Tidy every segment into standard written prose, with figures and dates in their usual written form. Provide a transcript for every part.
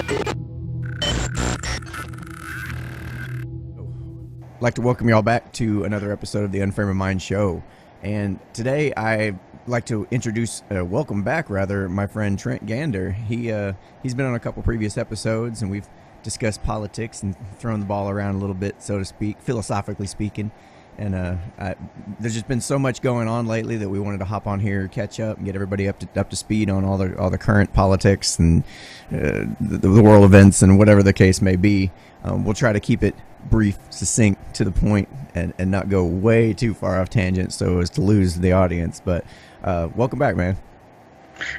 I'd like to welcome you all back to another episode of the Unframe of Mind show. And today I'd like to introduce, welcome back rather, my friend Trent Gander. He's been on a couple previous episodes and we've discussed politics and thrown the ball around a little bit, so to speak, philosophically speaking. And there's just been so much going on lately that we wanted to hop on here, catch up, and get everybody up to speed on all the current politics and the world events and whatever the case may be. We'll try to keep it brief, succinct, to the point, and not go way too far off tangent so as to lose the audience. But welcome back, man.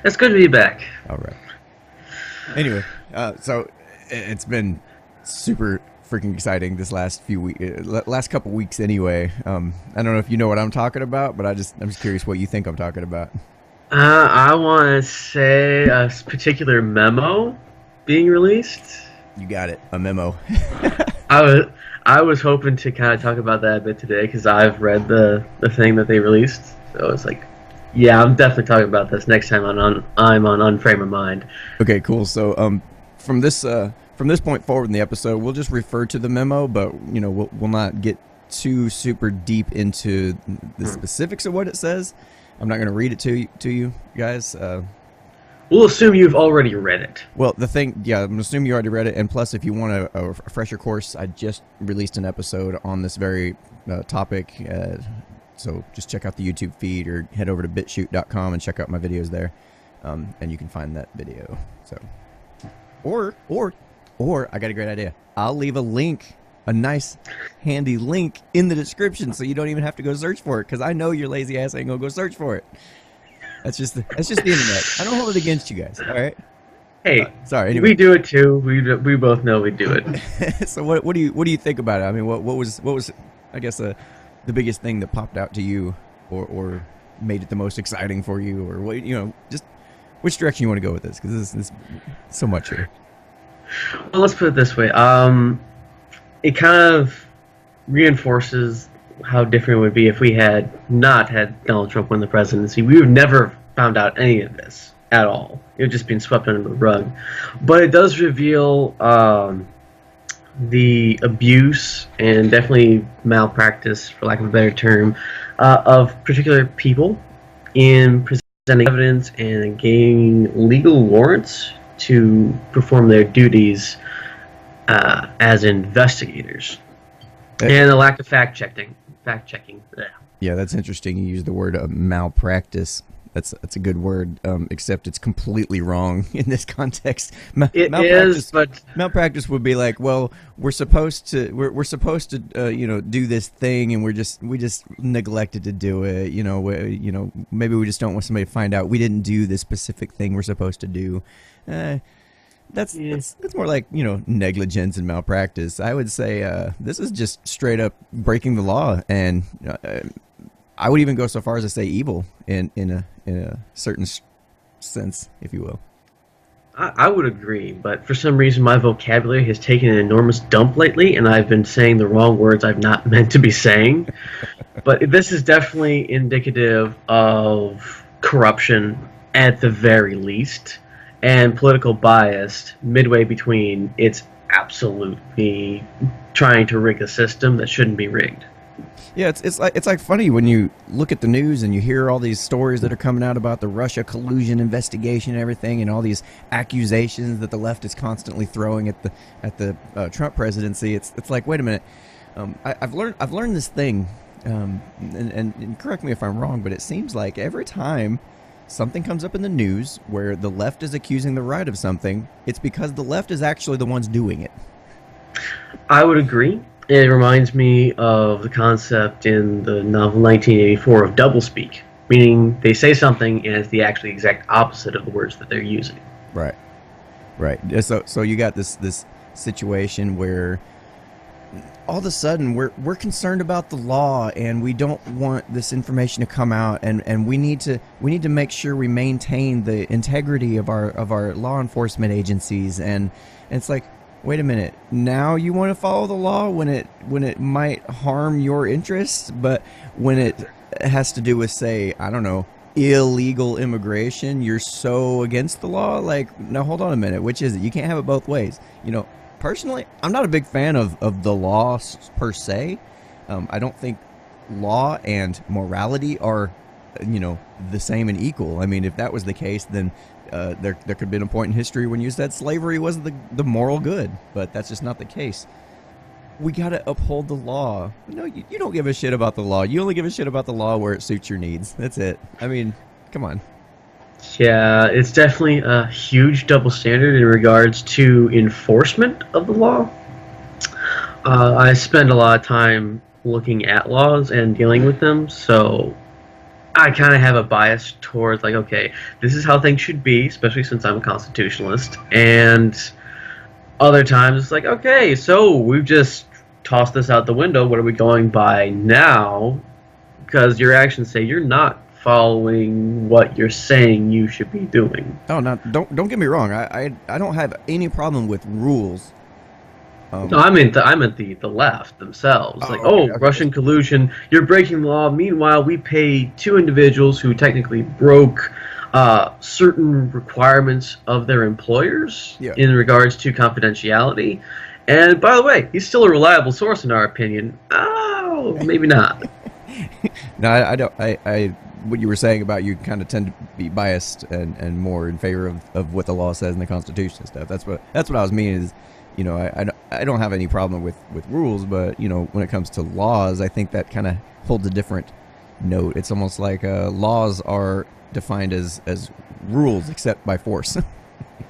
It's good to be back. All right. Anyway, so it's been super freaking exciting this last couple weeks anyway. I don't know if you know what I'm talking about, but I'm just curious what you think I'm talking about. I want to say a particular memo being released. You got it, a memo. I was hoping to kind of talk about that a bit today because I've read the thing that they released. So it's like, yeah, I'm definitely talking about this next time I'm on Unframe of Mind. Okay, cool. So from this point forward in the episode, we'll just refer to the memo, but we'll not get too super deep into the specifics of what it says. I'm not going to read it to you guys. We'll assume you've already read it. Well, I'm going to assume you already read it, and plus, if you want a refresher course, I just released an episode on this very topic, so just check out the YouTube feed or head over to bitshoot.com and check out my videos there, and you can find that video. So, or I got a great idea. I'll leave a link, a nice, handy link in the description, so you don't even have to go search for it, because I know your lazy ass ain't gonna go search for it. That's just the internet. I don't hold it against you guys. All right. Hey, sorry. Anyway. We do it too. We both know we do it. So what do you think about it? I mean, what was I guess the biggest thing that popped out to you, or made it the most exciting for you, or what just which direction you want to go with this? Because this is so much here. Well, let's put it this way. It kind of reinforces how different it would be if we had not had Donald Trump win the presidency. We would have never found out any of this at all. It would just been swept under the rug. But it does reveal the abuse and definitely malpractice, for lack of a better term, of particular people in presenting evidence and gaining legal warrants to perform their duties as investigators. And the lack of fact checking. Yeah, that's interesting. You use the word malpractice. That's a good word, except it's completely wrong in this context. Malpractice would be like, well, we're supposed to do this thing, and we just neglected to do it. Maybe we just don't want somebody to find out we didn't do this specific thing we're supposed to do. That's more like negligence and malpractice. I would say this is just straight up breaking the law, and I would even go so far as to say evil in a certain sense, if you will. I would agree, but for some reason my vocabulary has taken an enormous dump lately, and I've been saying the wrong words I've not meant to be saying. But this is definitely indicative of corruption at the very least, and political bias midway between it's absolutely trying to rig a system that shouldn't be rigged. Yeah, it's like funny when you look at the news and you hear all these stories that are coming out about the Russia collusion investigation and everything, and all these accusations that the left is constantly throwing at the Trump presidency. It's like, wait a minute, I've learned this thing, and correct me if I'm wrong, but it seems like every time something comes up in the news where the left is accusing the right of something, it's because the left is actually the ones doing it. I would agree. It reminds me of the concept in the novel 1984 of doublespeak, meaning they say something and it's the actually exact opposite of the words that they're using. Right. So you got this situation where all of a sudden we're concerned about the law, and we don't want this information to come out, and we need to make sure we maintain the integrity of our law enforcement agencies, and it's like, wait a minute, now you want to follow the law when it might harm your interests, but when it has to do with, say, I don't know, illegal immigration, you're so against the law. Like, now hold on a minute, which is it? You can't have it both ways. Personally, I'm not a big fan of the law per se. I don't think law and morality are, the same and equal. I mean, if that was the case, then there could have been a point in history when you said slavery was the moral good, but that's just not the case. We got to uphold the law. You don't give a shit about the law. You only give a shit about the law where it suits your needs. That's it. I mean, come on. Yeah, it's definitely a huge double standard in regards to enforcement of the law. I spend a lot of time looking at laws and dealing with them, so I kind of have a bias towards, like, okay, this is how things should be, especially since I'm a constitutionalist, and other times it's like, okay, so we've just tossed this out the window, what are we going by now? Because your actions say you're not following what you're saying you should be doing. Oh, no, don't get me wrong. I don't have any problem with rules. No, I meant the left themselves. Okay. Russian collusion, you're breaking the law. Meanwhile, we pay two individuals who technically broke certain requirements of their employers in regards to confidentiality. And by the way, he's still a reliable source in our opinion. Oh, maybe not. No, I don't. What you were saying about you kind of tend to be biased and more in favor of what the law says in the Constitution and stuff. That's what I was meaning is, I don't have any problem with rules, but when it comes to laws, I think that kind of holds a different note. It's almost like laws are defined as rules except by force.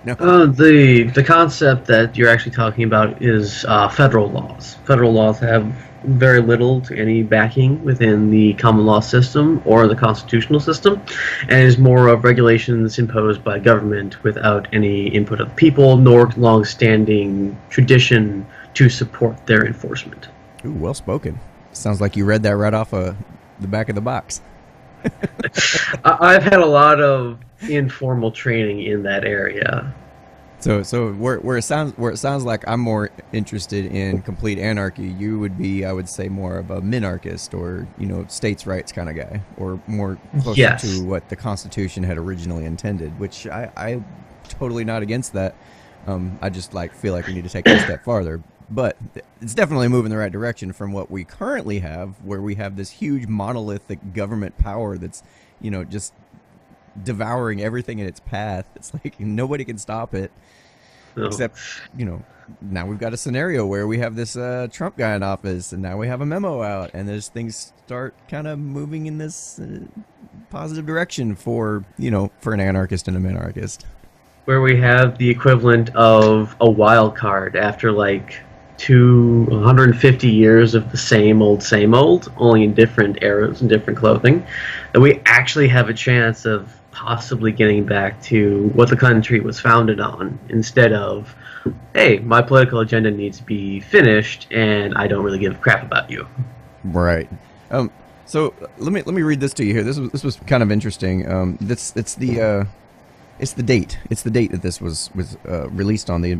The concept that you're actually talking about is federal laws. Federal laws have very little to any backing within the common law system or the constitutional system, and is more of regulations imposed by government without any input of the people nor long-standing tradition to support their enforcement. Ooh, well spoken. Sounds like you read that right off the back of the box. I've had a lot of informal training in that area. So where it sounds like I'm more interested in complete anarchy, you would be, I would say, more of a minarchist or states' rights kind of guy, or more closer to what the Constitution had originally intended. Which I totally not against that. I just feel like we need to take it a step farther. But it's definitely moving in the right direction from what we currently have, where we have this huge monolithic government power that's just devouring everything in its path. It's like nobody can stop it. No. Except, now we've got a scenario where we have this Trump guy in office, and now we have a memo out, and there's things start kind of moving in this positive direction for an anarchist and a minarchist. Where we have the equivalent of a wild card after 150 years of the same old, only in different eras and different clothing, that we actually have a chance of possibly getting back to what the country was founded on, instead of, hey, my political agenda needs to be finished and I don't really give a crap about you. Right. So let me read this to you here. This was kind of interesting. It's the date. It's the date that this was released on the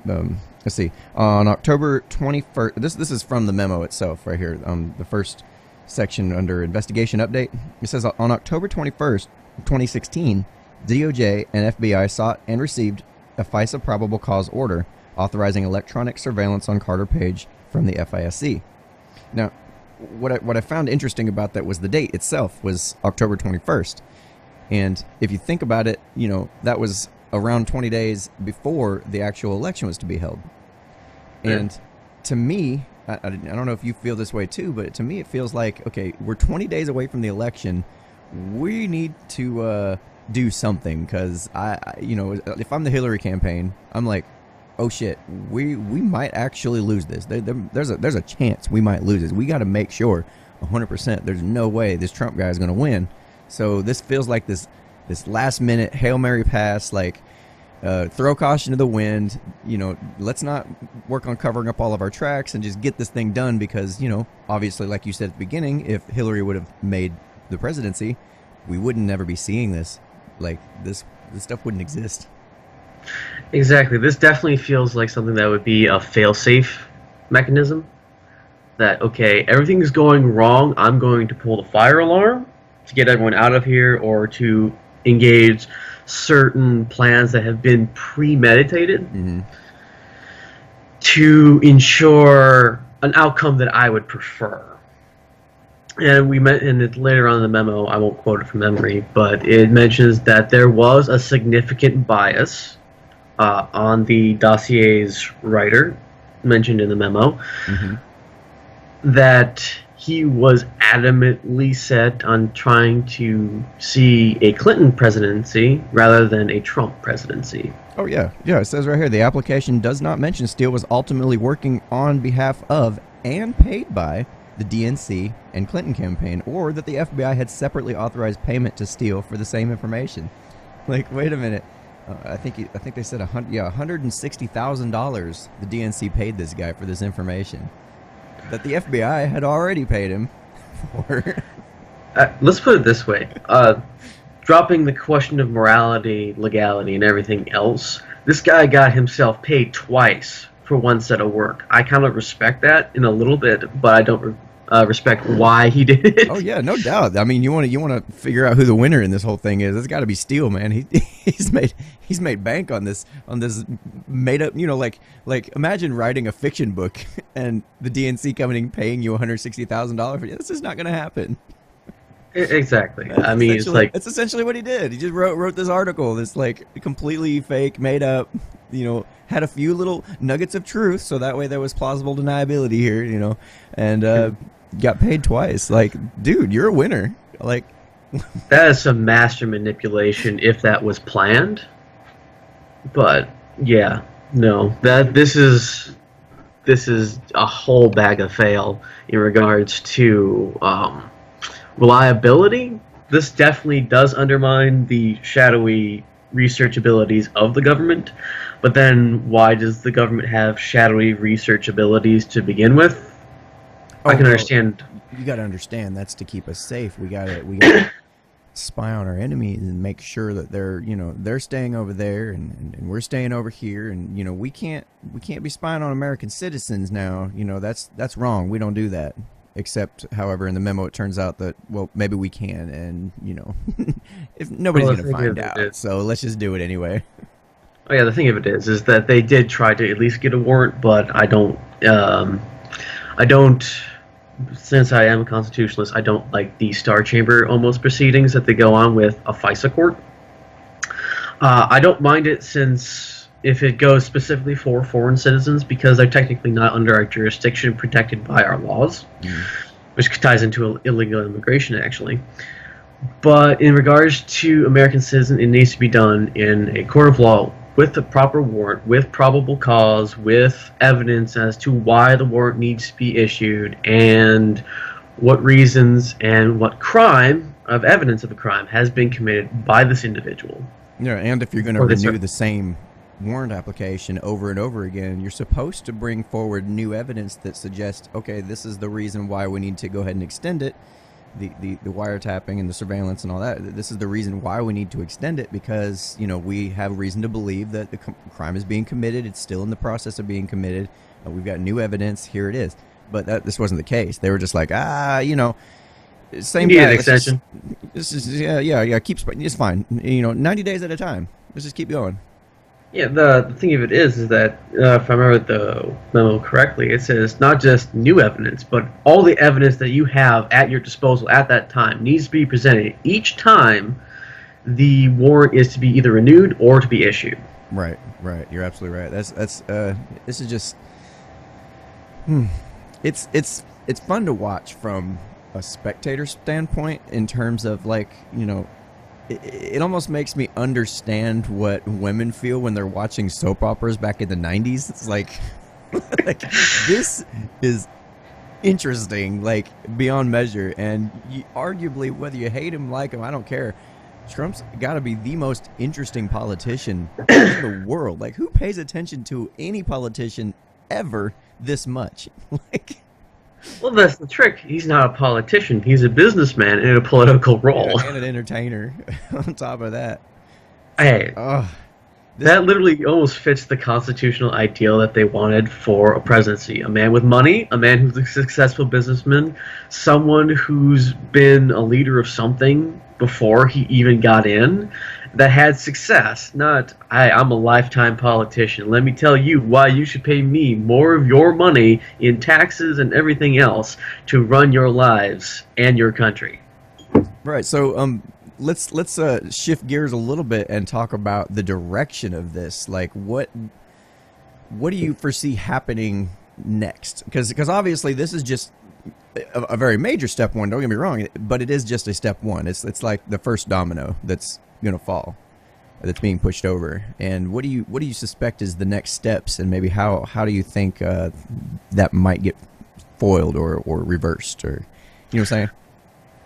let's see, on October 21st. This is from the memo itself right here. The first section under investigation update. It says on October 21st, 2016, DOJ and FBI sought and received a FISA probable cause order authorizing electronic surveillance on Carter Page from the FISC. Now, what I found interesting about that was the date itself was October 21st. And if you think about it, that was around 20 days before the actual election was to be held. And to me, I don't know if you feel this way too, but to me it feels like, okay, we're 20 days away from the election. We need to do something, because if I'm the Hillary campaign, I'm like, oh shit, we might actually lose this. There's a chance we might lose this. We got to make sure 100% there's no way this Trump guy is going to win. So this feels like this last minute Hail Mary pass, throw caution to the wind. Let's not work on covering up all of our tracks and just get this thing done, because obviously, like you said at the beginning, if Hillary would have made the presidency, we wouldn't never be seeing this. This stuff wouldn't exist. Exactly. This definitely feels like something that would be a fail-safe mechanism. That, okay, everything's going wrong, I'm going to pull the fire alarm, to get everyone out of here or to engage certain plans that have been premeditated to ensure an outcome that I would prefer. And we met in it later on in the memo. I won't quote it from memory, but it mentions that there was a significant bias on the dossier's writer, mentioned in the memo, that he was adamantly set on trying to see a Clinton presidency rather than a Trump presidency. Oh, yeah. Yeah, it says right here, the application does not mention Steele was ultimately working on behalf of and paid by the DNC and Clinton campaign, or that the FBI had separately authorized payment to Steele for the same information. Like, wait a minute. I think they said $160,000 the DNC paid this guy for this information that the FBI had already paid him for. Let's put it this way. Dropping the question of morality, legality, and everything else, this guy got himself paid twice for one set of work. I kind of respect that in a little bit, but I don't respect why he did it. Oh yeah, no doubt. I mean, you want to figure out who the winner in this whole thing is. It's got to be Steele, man. He's made bank on this made up. Like imagine writing a fiction book and the DNC coming and paying you $160,000 for it. This is not going to happen. Exactly. I mean, it's essentially what he did. He just wrote this article that's like completely fake, made up. Had a few little nuggets of truth, so that way there was plausible deniability here. And got paid twice. Like, dude, you're a winner. Like, that is some master manipulation if that was planned. But yeah, no, this is a whole bag of fail in regards to reliability. This definitely does undermine the shadowy research abilities of the government. But then why does the government have shadowy research abilities to begin with? I can understand. You got to understand that's to keep us safe. We got to spy on our enemies and make sure that they're staying over there and we're staying over here, and we can't be spying on American citizens now. That's wrong. We don't do that. Except, however, in the memo it turns out that, well, maybe we can, and if nobody's going to find out, so let's just do it anyway. Oh yeah, the thing of it is that they did try to at least get a warrant, but I don't. Since I am a constitutionalist, I don't like the Star Chamber almost proceedings that they go on with a FISA court. I don't mind it if it goes specifically for foreign citizens, because they're technically not under our jurisdiction, protected by our laws, which ties into illegal immigration, actually. But in regards to American citizens, it needs to be done in a court of law with the proper warrant, with probable cause, with evidence as to why the warrant needs to be issued, and what reasons and what evidence of a crime has been committed by this individual. Yeah, and if you're going to renew the same warrant application over and over again, you're supposed to bring forward new evidence that suggests, okay, this is the reason why we need to go ahead and extend it. The wiretapping and the surveillance and all that, this is the reason why we need to extend it, because we have reason to believe that the crime is being committed. It's still in the process of being committed. We've got new evidence. Here it is. But this wasn't the case. They were just like, same guy. Extension. This is it's fine. 90 days at a time. Let's just keep going. Yeah, the thing of it is that, if I remember the memo correctly, it says not just new evidence, but all the evidence that you have at your disposal at that time needs to be presented each time the warrant is to be either renewed or to be issued. Right. You're absolutely right. This is just, it's fun to watch from a spectator standpoint in terms of it almost makes me understand what women feel when they're watching soap operas back in the 90s. It's like this is interesting, beyond measure. And arguably, whether you hate him, like him, I don't care. Trump's got to be the most interesting politician in the world. Who pays attention to any politician ever this much? Well, that's the trick. He's not a politician. He's a businessman in a political role. Yeah, and an entertainer on top of that. Hey. That literally almost fits the constitutional ideal that they wanted for a presidency. A man with money, a man who's a successful businessman, someone who's been a leader of something before he even got in, that had success. Not, I'm a lifetime politician. Let me tell you why you should pay me more of your money in taxes and everything else to run your lives and your country. Right. So let's shift gears a little bit and talk about the direction of this. Like, what do you foresee happening next? Because obviously this is just a very major step one. Don't get me wrong, but it is just a step one. It's like the first domino that's going to fall, that's being pushed over. And what do you suspect is the next steps, and maybe how do you think that might get foiled or reversed, or you know what I'm saying?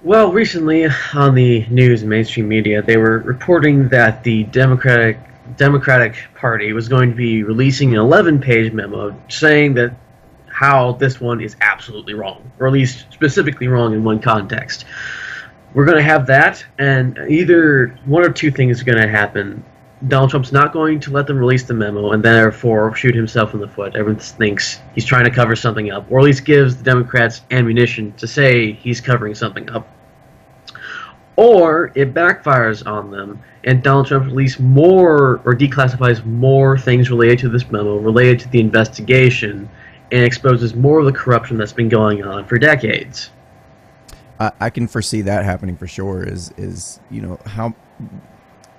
Well, recently on the news and mainstream media, they were reporting that the Democratic Party was going to be releasing an 11-page memo saying that how this one is absolutely wrong, or at least specifically wrong in one context. We're going to have that, and either one or two things are going to happen. Donald Trump's not going to let them release the memo and therefore shoot himself in the foot. Everyone thinks he's trying to cover something up, or at least gives the Democrats ammunition to say he's covering something up. Or it backfires on them, and Donald Trump releases more or declassifies more things related to this memo, related to the investigation, and exposes more of the corruption that's been going on for decades. I can foresee that happening for sure. Is you know how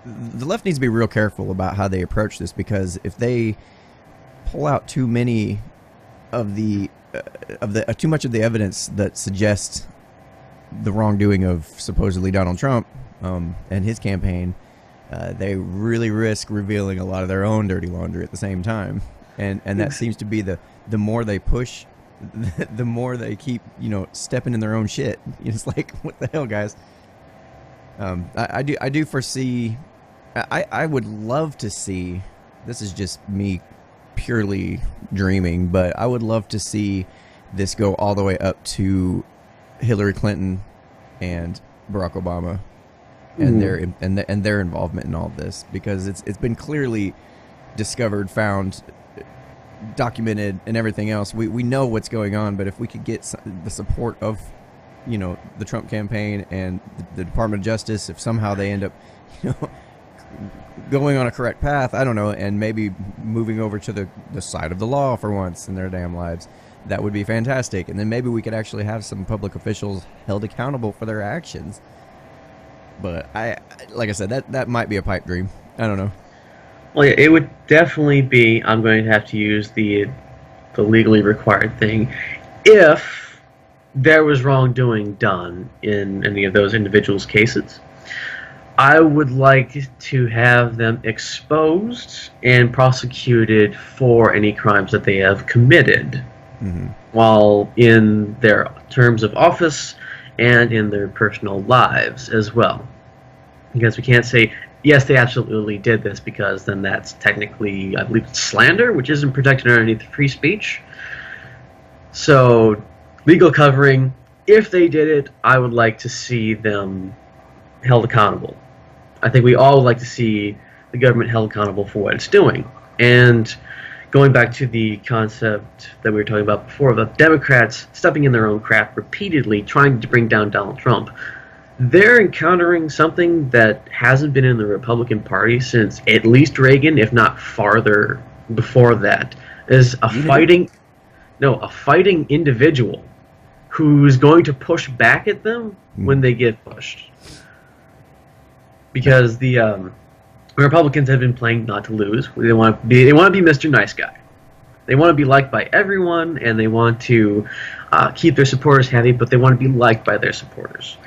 the left needs to be real careful about how they approach this, because if they pull out too many of the too much of the evidence that suggests the wrongdoing of supposedly Donald Trump and his campaign, they really risk revealing a lot of their own dirty laundry at the same time, and that seems to be the more they push, the more they keep stepping in their own shit. It's like, what the hell, guys? I do foresee. I would love to see. This is just me purely dreaming, but I would love to see this go all the way up to Hillary Clinton and Barack Obama and their involvement in all of this, because it's been clearly discovered, found, documented, and everything else. We know what's going on, but if we could get the support of the Trump campaign and the Department of Justice, if somehow they end up going on a correct path, I don't know, and maybe moving over to the side of the law for once in their damn lives, that would be fantastic. And then maybe we could actually have some public officials held accountable for their actions. But like I said, that might be a pipe dream. I don't know. Well, yeah, it would definitely be, I'm going to have to use the legally required thing, if there was wrongdoing done in any of those individuals' cases. I would like to have them exposed and prosecuted for any crimes that they have committed while in their terms of office and in their personal lives as well. Because we can't say, yes, they absolutely did this, because then that's technically, I believe, slander, which isn't protected underneath free speech. So, legal covering, if they did it, I would like to see them held accountable. I think we all would like to see the government held accountable for what it's doing. And going back to the concept that we were talking about before, the Democrats stepping in their own crap repeatedly, trying to bring down Donald Trump, they're encountering something that hasn't been in the Republican Party since at least Reagan, if not farther before that, is a fighting individual who's going to push back at them when they get pushed. Because the Republicans have been playing not to lose. They want to be Mr. Nice Guy. They want to be liked by everyone, and they want to keep their supporters happy, but they want to be liked by their supporters.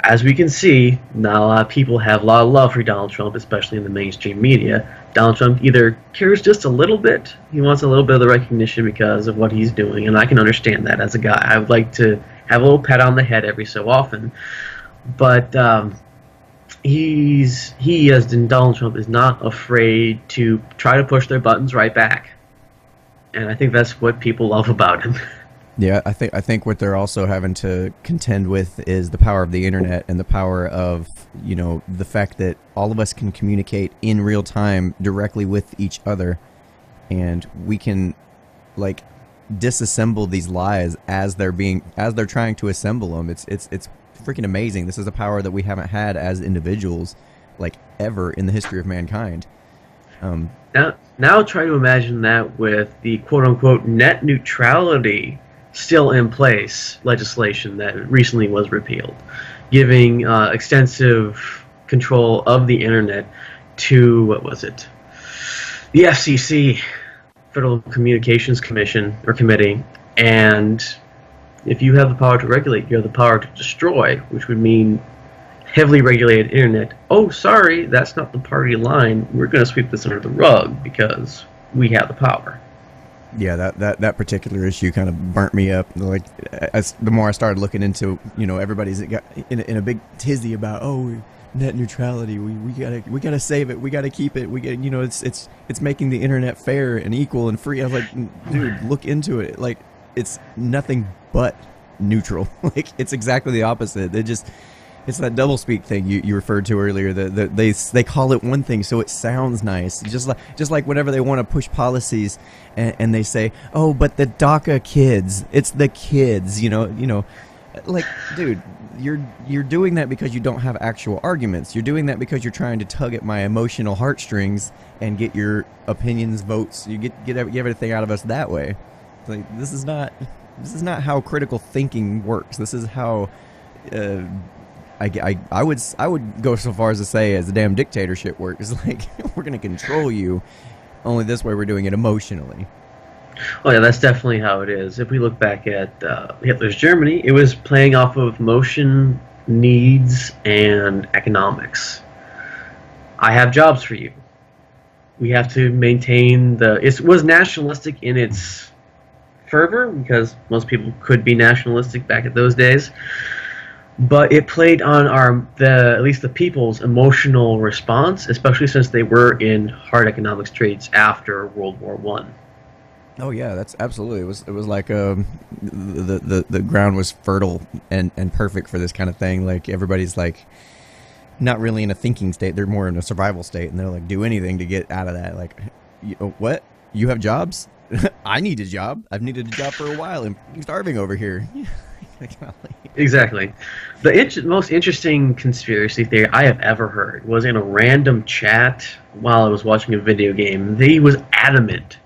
As we can see, not a lot of people have a lot of love for Donald Trump, especially in the mainstream media. Donald Trump either cares just a little bit, he wants a little bit of the recognition because of what he's doing, and I can understand that as a guy. I would like to have a little pat on the head every so often. But he, as in Donald Trump, is not afraid to try to push their buttons right back. And I think that's what people love about him. Yeah, I think what they're also having to contend with is the power of the internet and the power of, the fact that all of us can communicate in real time directly with each other, and we can like disassemble these lies as they're trying to assemble them. It's freaking amazing. This is a power that we haven't had as individuals like ever in the history of mankind. Now try to imagine that with the quote-unquote net neutrality still in place legislation that recently was repealed, giving extensive control of the internet to, what was it, the FCC, Federal Communications Commission or Committee. And if you have the power to regulate, you have the power to destroy, which would mean heavily regulated internet. Oh, sorry, that's not the party line. We're going to sweep this under the rug because we have the power. Yeah, that particular issue kind of burnt me up. Like, the more I started looking into, everybody's got in a big tizzy about, net neutrality. We gotta save it. We gotta keep it. It's making the internet fair and equal and free. I was like, dude, look into it. Like, it's nothing but neutral. Like, it's exactly the opposite. It's that doublespeak thing you referred to earlier. That they call it one thing so it sounds nice. Just like whenever they want to push policies and they say, oh, but the DACA kids, it's the kids. Like, dude, you're doing that because you don't have actual arguments. Not doing that because you're trying to tug at my emotional heartstrings and get your opinions, votes. You get everything out of us that way. It's like, this is not how critical thinking works. This is how. I would go so far as to say as a damn dictatorship works. Like, we're going to control you, only this way we're doing it emotionally. Oh yeah, that's definitely how it is. If we look back at Hitler's Germany, it was playing off of emotion, needs, and economics. I have jobs for you. We have to maintain it was nationalistic in its fervor, because most people could be nationalistic back at those days. But it played on at least the people's emotional response, especially since they were in hard economic straits after World War One. Oh yeah, that's absolutely. It was like the ground was fertile and perfect for this kind of thing. Like, everybody's like not really in a thinking state; they're more in a survival state, and they're like, do anything to get out of that. Like, what? You have jobs? I need a job. I've needed a job for a while, and I'm starving over here. Exactly. The most interesting conspiracy theory I have ever heard was in a random chat while I was watching a video game. He was adamant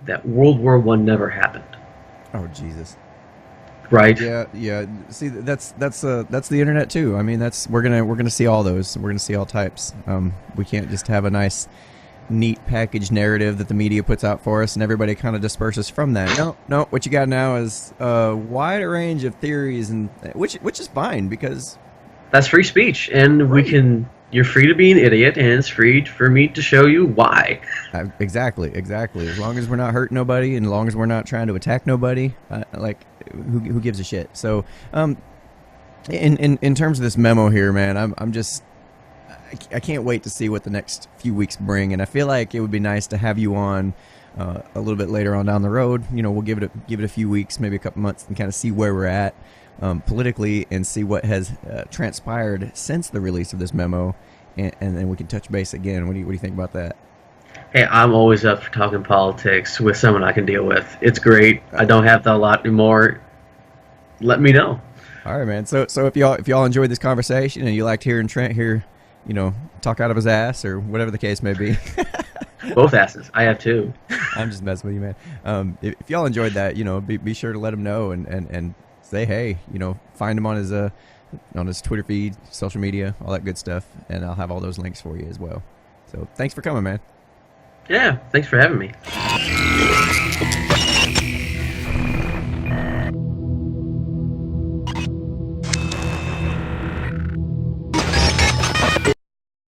that World War One never happened. Oh Jesus! Right? Yeah. See, that's the internet too. I mean, we're gonna see all those. We're gonna see all types. We can't just have a nice, neat packaged narrative that the media puts out for us and everybody kind of disperses from that. No, what you got now is a wider range of theories, and which is fine, because that's free speech, and you're free to be an idiot, and it's free for me to show you why. Exactly. As long as we're not hurting nobody, and as long as we're not trying to attack nobody, who gives a shit? So in terms of this memo here, man, I can't wait to see what the next few weeks bring, and I feel like it would be nice to have you on a little bit later on down the road. We'll give it a few weeks, maybe a couple months, and kind of see where we're at politically, and see what has transpired since the release of this memo, and then we can touch base again. What do you think about that? Hey, I'm always up for talking politics with someone I can deal with. It's great. I don't have that a lot anymore. Let me know. All right, man. So if y'all enjoyed this conversation and you liked hearing Trent here, talk out of his ass, or whatever the case may be. Both asses. I have two. I'm just messing with you, man. If y'all enjoyed that, be sure to let him know and say hey. Find him on his Twitter feed, social media, all that good stuff, and I'll have all those links for you as well. So thanks for coming, man. Yeah, thanks for having me.